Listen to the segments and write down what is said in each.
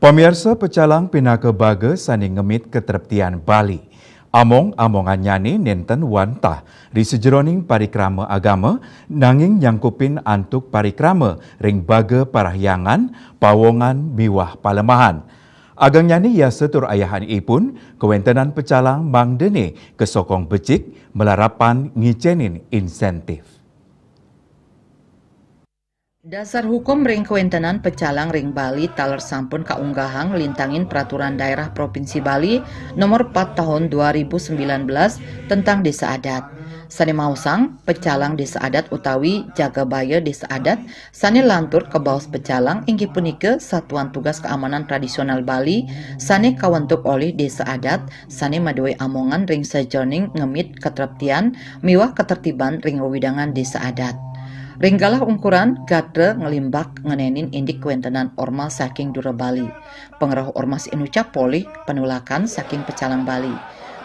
Pemirsa Pecalang Pinaka Baga sani ngemit keterptian Bali. Among-amongan nyani nenten wantah di sejeroning parikrama agama nanging nyangkupin antuk parikrama ring baga parahyangan, pawongan, miwah palemahan. Agang nyani ya setur ayahan ipun, kewentenan Pecalang Mang Dene kesokong becik melarapan ngicenin insentif. Dasar hukum ring kewentenan Pecalang ring Bali taler sampun kaunggahang lintangin peraturan daerah Provinsi Bali nomor 4 tahun 2019 tentang desa adat. Sani mausang Pecalang desa adat utawi Jagabaya desa adat sani lantur ke Baos Pecalang inggih punika Satuan Tugas Keamanan Tradisional Bali sani kawentuk oleh desa adat sani madoe amongan ring sajoning ngemit ketertian miwah ketertiban ring wewidangan desa adat. Ringgalah ukuran gadre ngelimbak ngenenin indik kewentenan ormas saking Dura Bali. Pengeroh ormas inucap polih penulakan saking Pecalang Bali.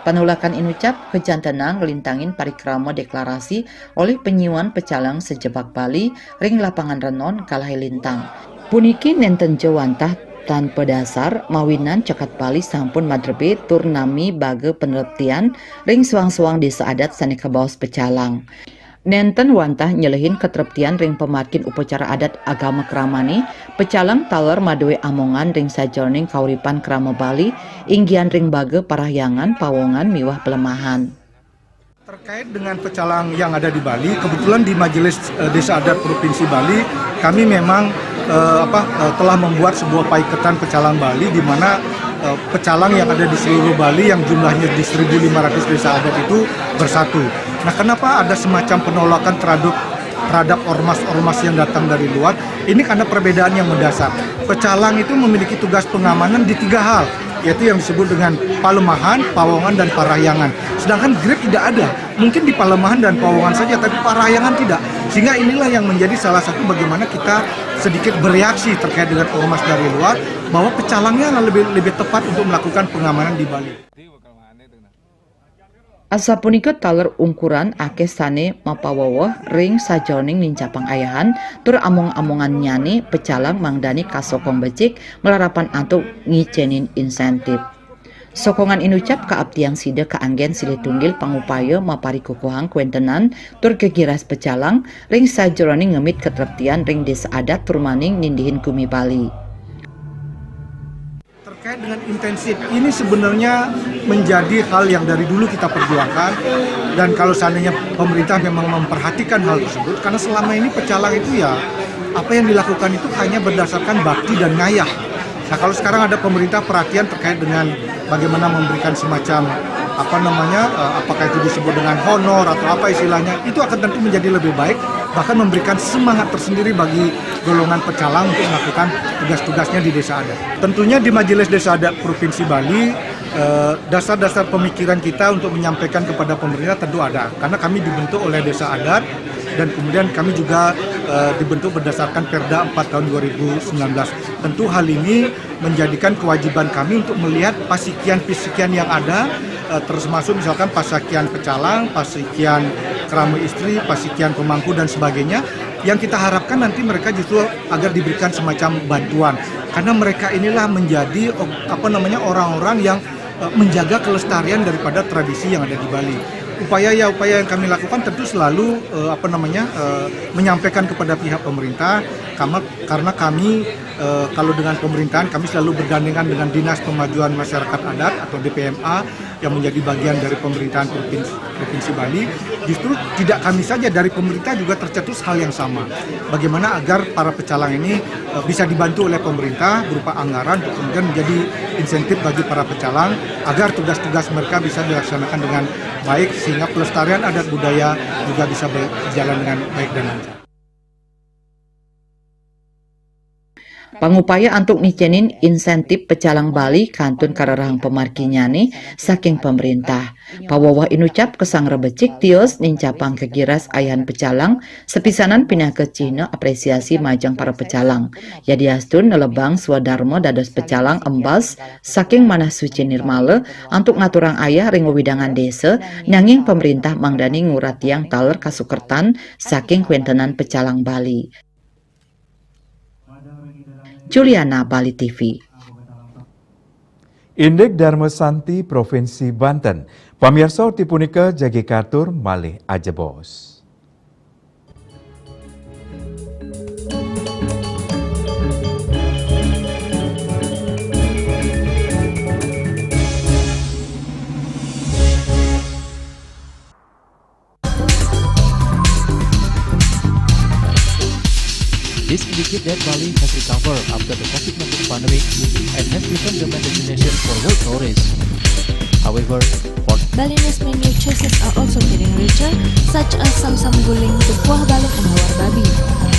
Penulakan inucap kejantenang ngelintangin parikrama deklarasi oleh penyiwan Pecalang sejebak Bali ring lapangan renon kalahai lintang. Puniki nenten jawantah tanpa dasar mawinan cekat Bali sampun madrebe turnami bage penelitian ring suang-suang desa adat sani kebaos Pecalang. Nenten wantah nyelehin keterptian ring pemarkin upacara adat agama Kramani, Pecalang taler madoe amongan ring sajoning kauripan Krama Bali, inggian ring bage parahyangan, pawongan, miwah pelemahan. Terkait dengan Pecalang yang ada di Bali, kebetulan di Majelis Desa Adat Provinsi Bali, kami memang telah membuat sebuah paiketan Pecalang Bali di mana pecalang yang ada di seluruh Bali yang jumlahnya di 1.500 desa adat itu bersatu. Nah, kenapa ada semacam penolakan terhadap ormas-ormas yang datang dari luar? Ini karena perbedaan yang mendasar. Pecalang itu memiliki tugas pengamanan di 3 hal, yaitu yang disebut dengan palemahan, pawongan, dan parahyangan. Sedangkan GRIP tidak ada. Mungkin di palemahan dan pawongan saja, tapi parahyangan tidak. Sehingga inilah yang menjadi salah satu bagaimana kita sedikit bereaksi terkait dengan ormas dari luar, bahwa Pecalangnya lebih tepat untuk melakukan pengamanan di Bali. Asa punika taler ungkuran akeh sane mapawawoh ring sajoning nincapang ayahan tur among-amongan nyani Pecalang mangdani kasokong becik melarapan antuk ngicenin insentif. Sokongan inucap kaabtiang sida kaanggen silih tunggil pangupaya mapari kukuhang kuentenan tur kegiras Pecalang ring sajoning ngemit ketertian ring desa adat turmaning nindihin kumi Bali. Terkait dengan intensif, ini sebenarnya menjadi hal yang dari dulu kita perjuangkan, dan kalau seandainya pemerintah memang memperhatikan hal tersebut, karena selama ini Pecalang itu ya apa yang dilakukan itu hanya berdasarkan bakti dan ngayah. Nah, kalau sekarang ada pemerintah perhatian terkait dengan bagaimana memberikan semacam apakah itu disebut dengan honor atau apa istilahnya, itu akan tentu menjadi lebih baik, bahkan memberikan semangat tersendiri bagi golongan Pecalang untuk melakukan tugas-tugasnya di desa adat. Tentunya di Majelis Desa Adat Provinsi Bali, dasar-dasar pemikiran kita untuk menyampaikan kepada pemerintah tentu ada, karena kami dibentuk oleh desa adat dan kemudian kami juga dibentuk berdasarkan Perda 4 tahun 2019. Tentu hal ini menjadikan kewajiban kami untuk melihat pasikian-pasikian yang ada, termasuk misalkan pasikian Pecalang, pasikian Krama Istri, pasikian Pemangku dan sebagainya, yang kita harapkan nanti mereka justru agar diberikan semacam bantuan, karena mereka inilah menjadi orang-orang yang menjaga kelestarian daripada tradisi yang ada di Bali. Upaya yang kami lakukan tentu selalu menyampaikan kepada pihak pemerintah, karena kami kalau dengan pemerintahan kami selalu bergandengan dengan Dinas Pemajuan Masyarakat Adat atau DPMA yang menjadi bagian dari pemerintahan Provinsi Bali. Justru tidak kami saja, dari pemerintah juga tercetus hal yang sama. Bagaimana agar para Pecalang ini bisa dibantu oleh pemerintah berupa anggaran untuk kemudian menjadi insentif bagi para Pecalang agar tugas-tugas mereka bisa dilaksanakan dengan baik, sehingga pelestarian adat budaya juga bisa berjalan dengan baik dan lancar. Pangupaya antuk nicenin insentif Pecalang Bali kantun kararahang pemarkinyani saking pemerintah. Pawawah inucap kesang rebecik tios nincapang kegiras ayahan Pecalang sepisanan pindah ke Cina apresiasi majang para Pecalang. Yadiastun nelebang swadarmo dados Pecalang embas saking manah suci nirmale antuk ngaturang ayah ring widangan desa nanging pemerintah mangdani ngurat yang taler kasukertan saking kuentenan Pecalang Bali. Juliana, Bali TV. Indek Dharma Santi Provinsi Banten. Pamirsa orti punika jagi katur malih ajebos. This indicates that Bali has recovered after the COVID-19 pandemic and has become the main destination for world tourists. However, for Balinese menu choices are also getting richer, such as Samsam Guling, Tupuah Balung, and Hawar Babi.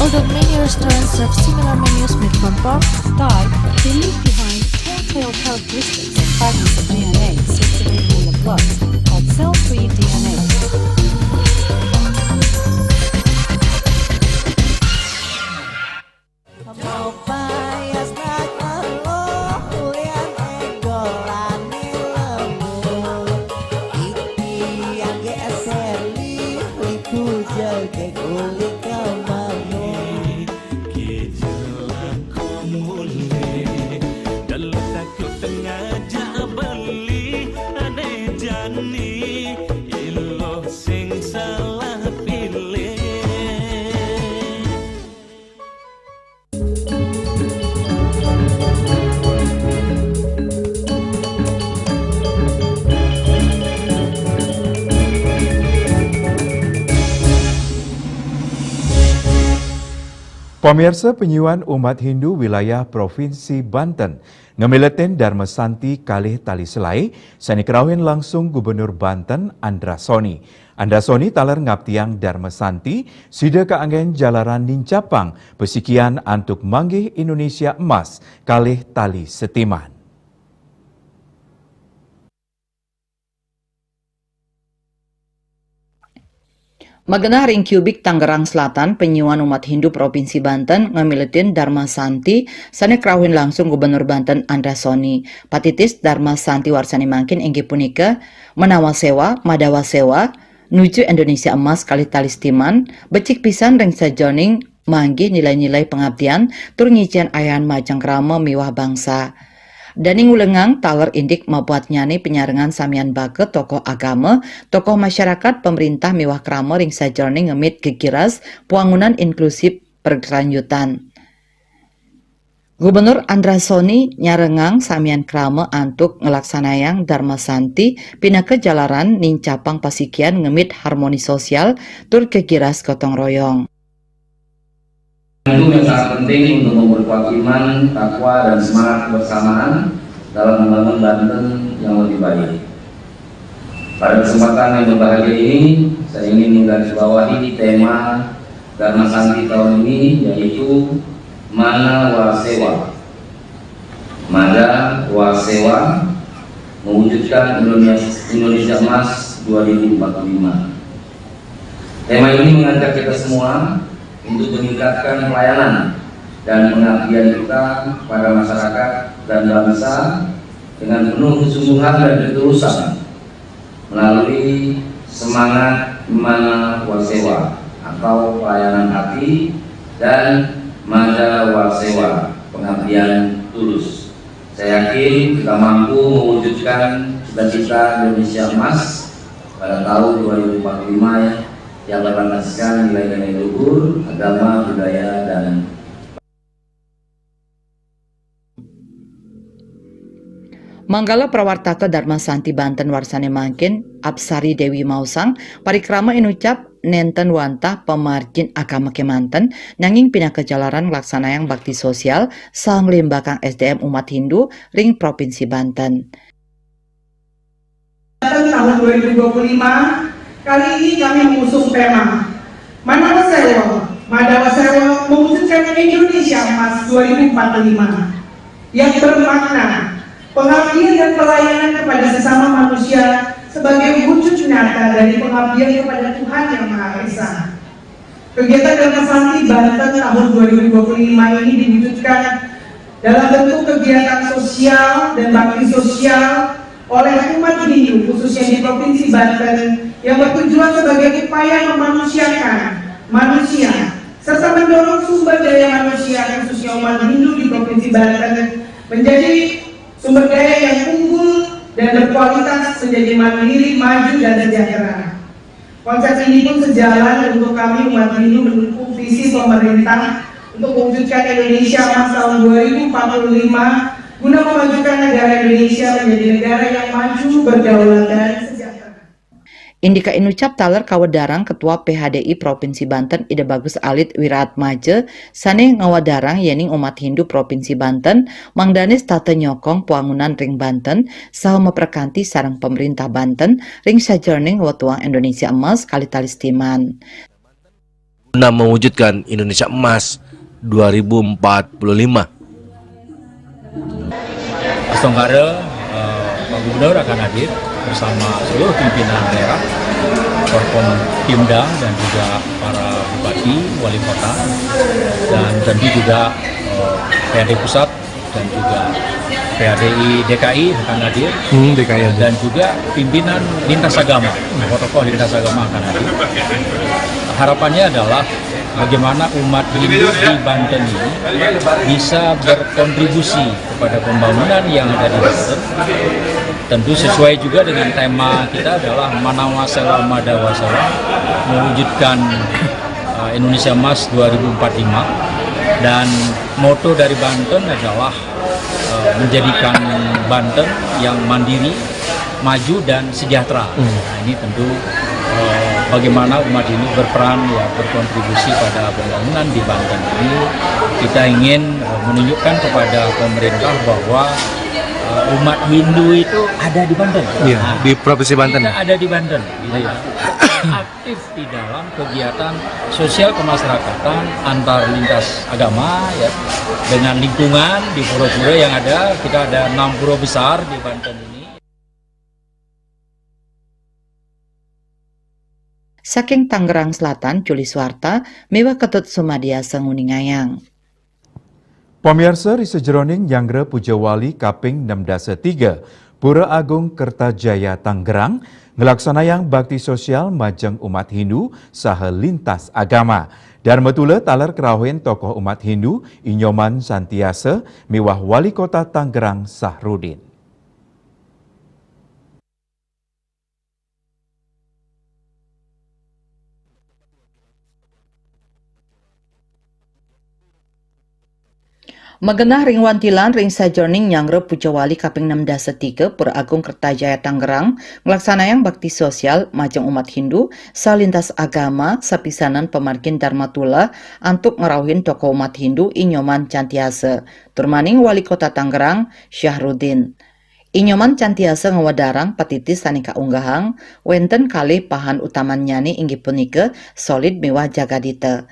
Although many restaurants serve similar menus made from pork, Sky, they leave behind telltale characteristics and fragments of DNA circulating in the blood called cell-free DNA. Pemirsa penyuan umat Hindu wilayah Provinsi Banten ngemileten Dharma Santi kalih tali selai sani kerawin langsung Gubernur Banten Andra Soni. Andra Soni taler ngaptiang Dharma Santi sida kaanggen jalaran nincapang pesikian antuk manggih Indonesia emas kalih tali setiman. Magenah ring Kubik Tangerang Selatan, penyuan umat Hindu Provinsi Banten ngamiletin Dharma Santi sane krawin langsung Gubernur Banten Andra Soni. Patitis Dharma Santi warsani mangkin inggih punika menawa sewa, madawa sewa, nuju Indonesia emas kali talistiman, becik pisan ring sajoning manggih nilai-nilai pengabdian tur ngician ayahan majang krama miwah bangsa. Daning ulengang taler indik mabuat nyani penyarengan samian bake tokoh agama, tokoh masyarakat, pemerintah miwah krama ring sajroning ngemit gegiras puangunan inklusif berkelanjutan. Gubernur Andra Soni nyarengang samian krama antuk ngelaksanayang Dharma Santi pinake jalaran nincapang pasikian ngemit harmoni sosial tur gegiras gotong royong. Itu yang sangat penting untuk memperkuat iman, takwa, dan semangat kebersamaan dalam membangun Banten yang lebih baik. Pada kesempatan yang berbahagia ini, saya ingin menggarisbawahi tema Dharma Santi tahun ini, yaitu Mana Wasewa. Mada Wasewa mewujudkan Indonesia Emas 2045. Tema ini mengajak kita semua untuk meningkatkan pelayanan dan pengabdian kita pada masyarakat dan bangsa dengan penuh kesungguhan dan ketulusan melalui semangat Mana Wasewa atau pelayanan hati dan Mada Wasewa pengabdian tulus. Saya yakin kita mampu mewujudkan cita-cita Indonesia Emas pada tahun 2045 yang berlandaskan nilai-nilai luhur, agama, budaya, dan Manggala prawartaka Dharma Santi Banten warsane mangkin Apsari Dewi Mausang parikrama inucap nenten wantah pemargin agama Kemanten nanging pinaka jalaran laksanayang bakti sosial sang limbakang SDM umat Hindu ring Provinsi Banten. Tahun 2025 kali ini kami mengusung tema Mana Wasewa, Mada Wasewa mewujudkan Indonesia Emas 2045 yang bermakna pengabdian dan pelayanan kepada sesama manusia sebagai wujud nyata dari pengabdian kepada Tuhan Yang Maha Esa. Kegiatan Dharma Santi Banten tahun 2025 ini diwujudkan dalam bentuk kegiatan sosial dan bakti sosial oleh umat Hindu khususnya di Provinsi Banten yang bertujuan sebagai upaya memanusiakan manusia serta mendorong sumber daya manusia khususnya umat Hindu di Provinsi Banten menjadi sumber daya yang unggul dan berkualitas menjadi mandiri, maju, dan sejahtera. Konsep ini pun sejalan untuk kami umat Hindu mendukung visi pemerintah untuk mewujudkan Indonesia Emas tahun 2045 guna memajukan negara Indonesia menjadi negara yang maju, berdaulat, dan sejahtera. Indika inucap taler kawadarang Ketua PHDI Provinsi Banten Ida Bagus Alit Wiratmaje sane ngawadarang yening umat Hindu Provinsi Banten mangdanis tata nyokong puangunan ring Banten saha memperkanti sarang pemerintah Banten ring sajroning watuang Indonesia Emas kali talistiman. Guna mewujudkan Indonesia Emas 2045. Setonggara Pak Gubernur akan hadir bersama seluruh pimpinan daerah, Forkom Pimda dan juga para bupati, wali kota, dan tentu juga PHD Pusat dan juga PHDI DKI akan hadir, dan juga pimpinan lintas agama, tokoh lintas agama akan hadir. Harapannya adalah bagaimana umat Hindu di Banten ini bisa berkontribusi kepada pembangunan yang ada di Banten. Tentu sesuai juga dengan tema kita adalah Manawa Sewa Madawa Sewa, mewujudkan Indonesia Emas 2045, dan moto dari Banten adalah menjadikan Banten yang mandiri, maju, dan sejahtera. Nah, ini tentu bagaimana umat ini berperan, ya, berkontribusi pada pembangunan di Banten ini. Kita ingin menunjukkan kepada pemerintah bahwa umat Hindu itu ada di Banten. Iya, di Provinsi Banten. Kita ada di Banten, gitu ya. Aktif di dalam kegiatan sosial kemasyarakatan antar lintas agama, ya, dengan lingkungan di pura-pura yang ada. Kita ada 6 pura besar di Banten ini. Saking Tangerang Selatan, Juli Swarta, mewah ketut sumadia senguningayang. Pemirsa risejroning Yanggre Pujawali kaping 63, Pura Agung Kertajaya Tangerang, ngelaksanayang bakti sosial majeng umat Hindu saha lintas agama. Dan metula taler kerahuin tokoh umat Hindu, Inyoman Santiasa, mewah Wali Kota Tangerang Sahrudin. Magenah ring wantilan ring sajroning Yanggre Pujawali kaping 63 Pura Agung Kertajaya Tangerang ngelaksanayang bakti sosial majeng umat Hindu salintas agama sapisanan pemargin Dharmatula antuk ngerauhin tokoh umat Hindu Inyoman Cantiasa turmaning Wali Kota Tangerang Syahrudin. Inyoman Cantiasa ngawadarang patitis sanika unggahang wenten kali pahan utamanyani inggih punika solid mewah jagadita.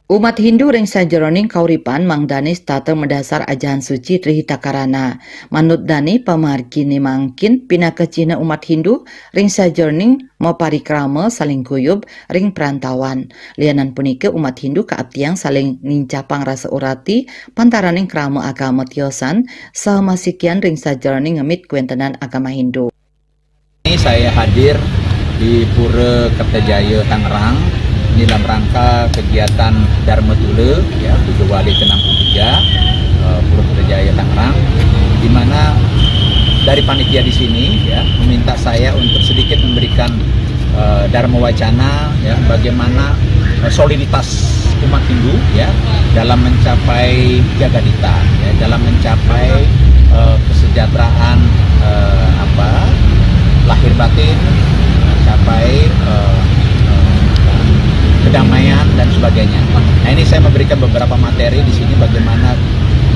Umat Hindu ring sajroning kauripan mangdanis tata mendasar ajahan suci Trihitakarana. Manut dani pamargini mangkin pinaka cina umat Hindu ring sajroning mau parikrama saling kuyub ring perantauan. Lianan punika umat Hindu kaabtiang saling nincapang rasa urati pantaraning krama agama tiosan saha masikian ring sajroning ngemit kuentenan agama Hindu. Ini saya hadir di Pura Kertajaya Tangerang. Ini dalam rangka kegiatan Dharma Tula, ya, Pujawali ke-63 Pura Kertajaya Tangerang, di mana dari panitia di sini, ya, meminta saya untuk sedikit memberikan Dharma Wacana, ya, bagaimana soliditas umat Hindu, ya, dalam mencapai jagadita, ya, dalam mencapai kesejahteraan lahir batin, mencapai kedamaian dan sebagainya. Nah, ini saya memberikan beberapa materi di sini bagaimana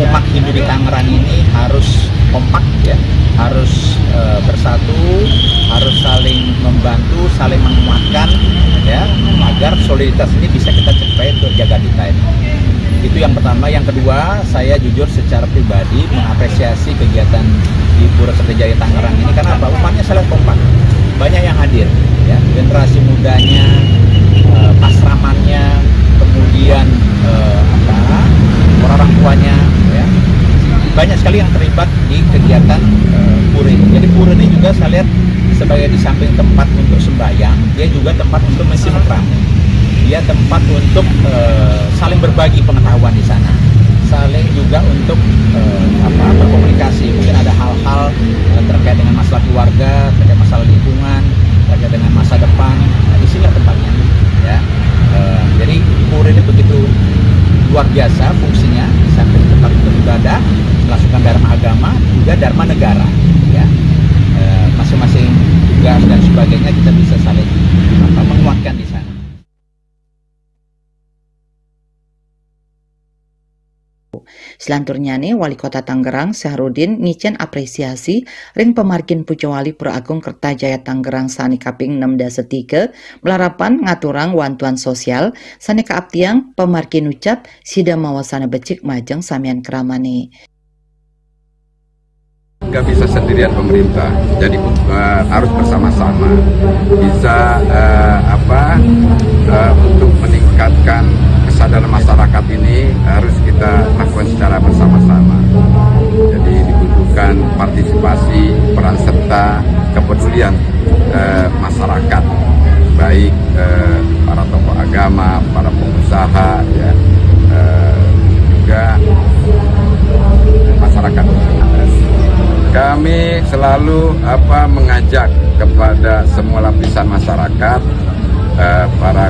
umat Hindu di Tangerang ini harus kompak, ya, harus bersatu, harus saling membantu, saling menguatkan, ya, agar soliditas ini bisa kita capai untuk jagadita ini. Itu yang pertama. Yang kedua, saya jujur secara pribadi mengapresiasi kegiatan di Pura Kertajaya Tangerang ini karena apa? Umatnya sangat kompak, banyak yang hadir, ya, generasi mudanya, pasramannya, kemudian orang tuanya, ya, banyak sekali yang terlibat di kegiatan pura ini. Jadi pura ini juga saya lihat sebagai di samping tempat untuk sembahyang, dia juga tempat untuk mensilaturahmi. Dia tempat untuk saling berbagi pengetahuan di sana, saling juga untuk berkomunikasi. Mungkin ada hal-hal terkait dengan masalah keluarga, terkait masalah lingkungan, terkait dengan masa depan. Nah, di sini tempatnya, ya. Jadi pura ini begitu luar biasa fungsinya, sampai tempat beribadah, melaksanakan dharma agama, juga dharma negara, ya. Masing-masing tugas dan sebagainya kita bisa saling menguatkan di sana. Selanturnya nih, Wali Kota Tangerang Syahrudin ngicen apresiasi ring pemargin Pucawali Pura Agung Kertajaya Tangerang sani kaping 6 dasa 3 melarapan ngaturang wantuan sosial sani kaaptiang pemargin ucap sida mawasana becik majeng samian keramane. Nggak bisa sendirian pemerintah, jadi harus bersama-sama. Bisa untuk meningkatkan kesadaran masyarakat ini harus kita lakukan secara bersama-sama. Jadi dibutuhkan partisipasi, peran serta, kepedulian masyarakat, baik para tokoh agama, para pengusaha, ya, juga masyarakat. Kami selalu mengajak kepada semua lapisan masyarakat, para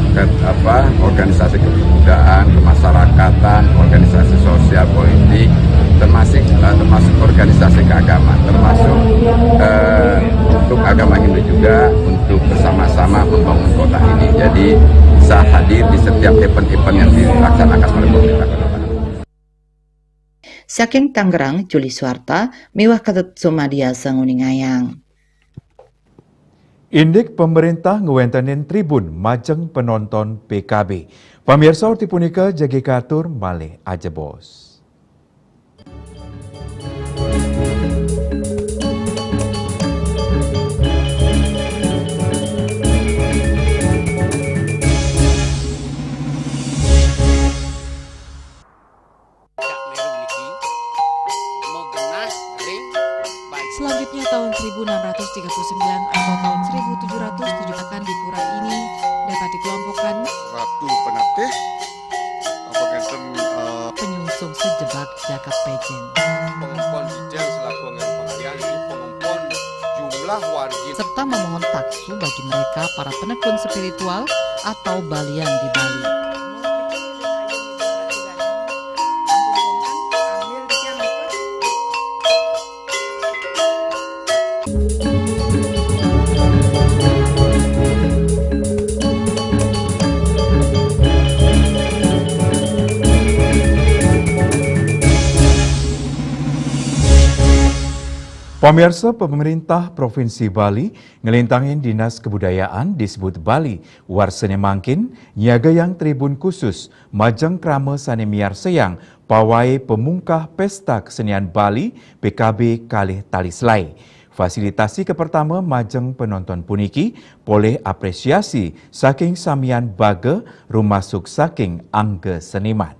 organisasi kepemudaan, kemasyarakatan, organisasi sosial politik, termasuk organisasi keagamaan, termasuk untuk agama Hindu juga untuk bersama-sama membangun kota ini. Jadi bisa hadir di setiap event-event yang dilaksanakan oleh pemerintah Kota Tangerang. Saking Tangerang, Juli Suarta, miwah ketut sumadia sanguningayang. Indik pemerintah ngewentanin tribun majeng penonton PKB. Pamirsa orti punika jagi katur malih aja bos. Selanjutnya tahun 1639 atau tahun 1707 akan di pura ini dapat dikelompokkan Ratu Penatih, penyungsung sejebak jagat pejen, pengumpul hijau selaku anggaran pengalian di pengumpul jumlah wargi, serta memohon taksu bagi mereka para penekun spiritual atau balian di Bali. Pemirsa, pemerintah Provinsi Bali ngelintangin Dinas Kebudayaan disebut Bali Warsene Mangkin nyaga yang tribun khusus majang krama sanemiar seyang pawai pemungkah pesta kesenian Bali PKB kalih talislai. Fasilitasi ke pertama majeng penonton puniki boleh apresiasi saking samian baga rumasuk saking angge seniman.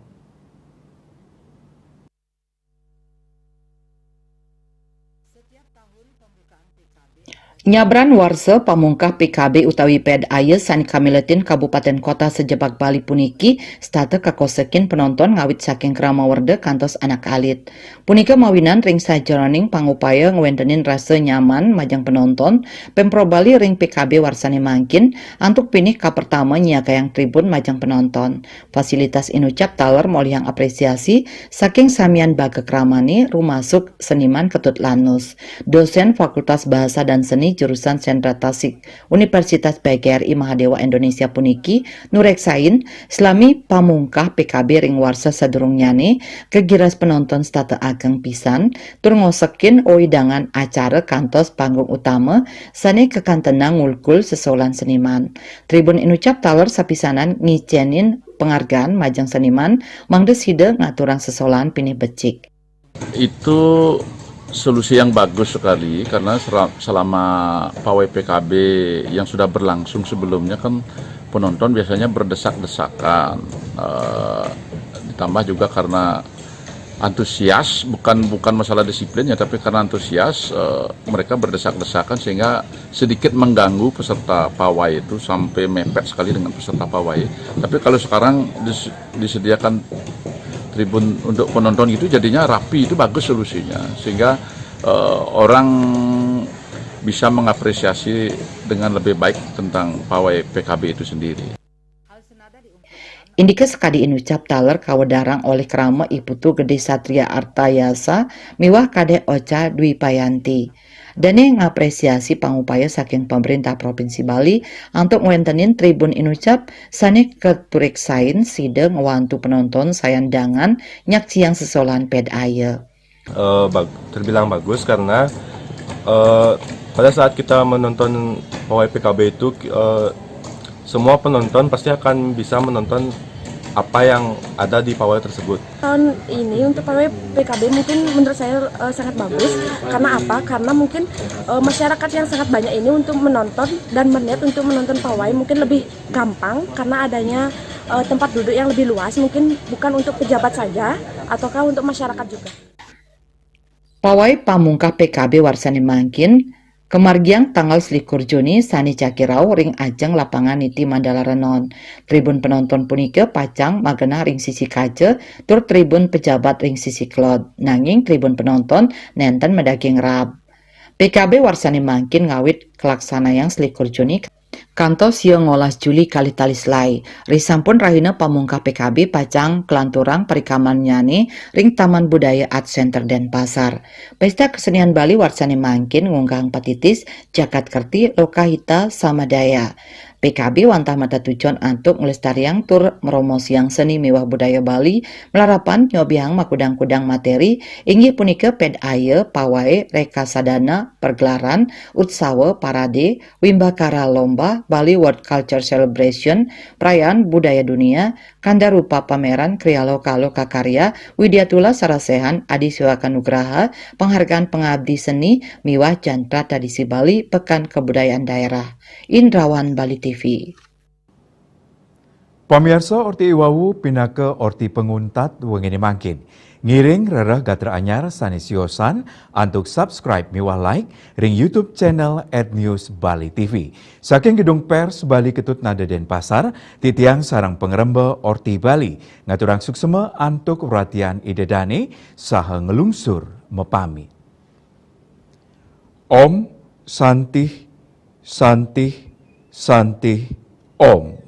Nyabran warsa pamungkah PKB utawi ped aya sani kamiletin Kabupaten Kota sejebak Bali puniki stata kakosekin penonton ngawit saking krama werde kantos anak alit. Punika mawinan ring sajroning pangupaya ngwentenin rasa nyaman majang penonton, Pemprov Bali ring PKB Warsane Mangkin antuk pinih ka pertama nyiaga yang tribun majang penonton. Fasilitas inucap taler molihang apresiasi saking samian baga kramani rumasuk seniman Ketut Lanus, dosen Fakultas Bahasa dan Seni jurusan Sendra Tasik Universitas PGRI Mahadewa Indonesia puniki nureksain selami pamungkah PKB ring warsa sadurungyane kegiras penonton stata ageng pisan tur ngosekin oidangan acara kantos panggung utama sani kekantenang ngulkul sesolan seniman. Tribun inucap taler sapisanan ngicenin penghargaan majang seniman mangdes hide ngaturang sesolan pinih becik. Itu solusi yang bagus sekali karena selama pawai PKB yang sudah berlangsung sebelumnya kan penonton biasanya berdesak-desakan, ditambah juga karena antusias, bukan masalah disiplinnya tapi karena antusias mereka berdesak-desakan sehingga sedikit mengganggu peserta pawai itu sampai mepet sekali dengan peserta pawai. Tapi kalau sekarang disediakan tribun untuk penonton itu jadinya rapi, itu bagus solusinya, sehingga orang bisa mengapresiasi dengan lebih baik tentang pawai PKB itu sendiri. Indike sekadi inucap taler kawedarang oleh krama Iputu Gede Satria Artayasa miwah Kade Ocha Dwi Payanti. Dene ngapresiasi pangupaya saking pemerintah Provinsi Bali untuk ngwentenin tribun inucap sane keturiksain side ngewantu penonton sayandangan nyaksi yang sesolan ped aya. Terbilang bagus karena pada saat kita menonton pawai PKB itu semua penonton pasti akan bisa menonton apa yang ada di pawai tersebut. Tahun ini untuk pawai PKB mungkin menurut saya sangat bagus. Karena apa? Karena mungkin masyarakat yang sangat banyak ini untuk menonton dan melihat untuk menonton pawai mungkin lebih gampang karena adanya tempat duduk yang lebih luas, mungkin bukan untuk pejabat saja ataukah untuk masyarakat juga. Pawai pamungkah PKB warsani mangkin kemargiang tanggal 21 Juni sani cakirau ring ajang lapangan Niti Mandala Renon. Tribun penonton punike pacang magena ring sisi kaca tur tribun pejabat ring sisi klod. Nanging tribun penonton nenten medaging rab. PKB warsani mangkin ngawit kelaksana yang 21 Juni kantos yang ngolas Juli kali talislai. Risampun rahina pamungkah PKB pacang kelanturang perikaman nyani ring Taman Budaya Art Center Denpasar. Pesta Kesenian Bali warsani mangkin ngunggang patitis jakat kerti lokahita samadaya. PKB wantah mata tujuan antuk ngelestariang tur meromosi yang seni mewah budaya Bali melarapan nyobiang makudang-kudang materi inggih punika ped aya pawai reka sadana pergelaran utsawa parade wimbakara lomba Bali World Culture Celebration perayaan budaya dunia kanda rupa pameran kriya loka karya widyatula sarasehan adi siwaka nugraha penghargaan pengabdi seni miwah jantra tradisi Bali pekan kebudayaan daerah. Indrawan Bali TV. Pamirsa orti iwawu pinake orti penguntat wengini mangkin. Ngiring rereh gatra anyar sanisiosan untuk subscribe miwah like ring YouTube channel @news_bali TV. Saking gedung pers Bali Ketut Nada Denpasar, titiang sarang pengrembe orti Bali ngaturang suksema antuk perhatian idedane saha ngelungsur mepami. Om Santih Santih Santih Om.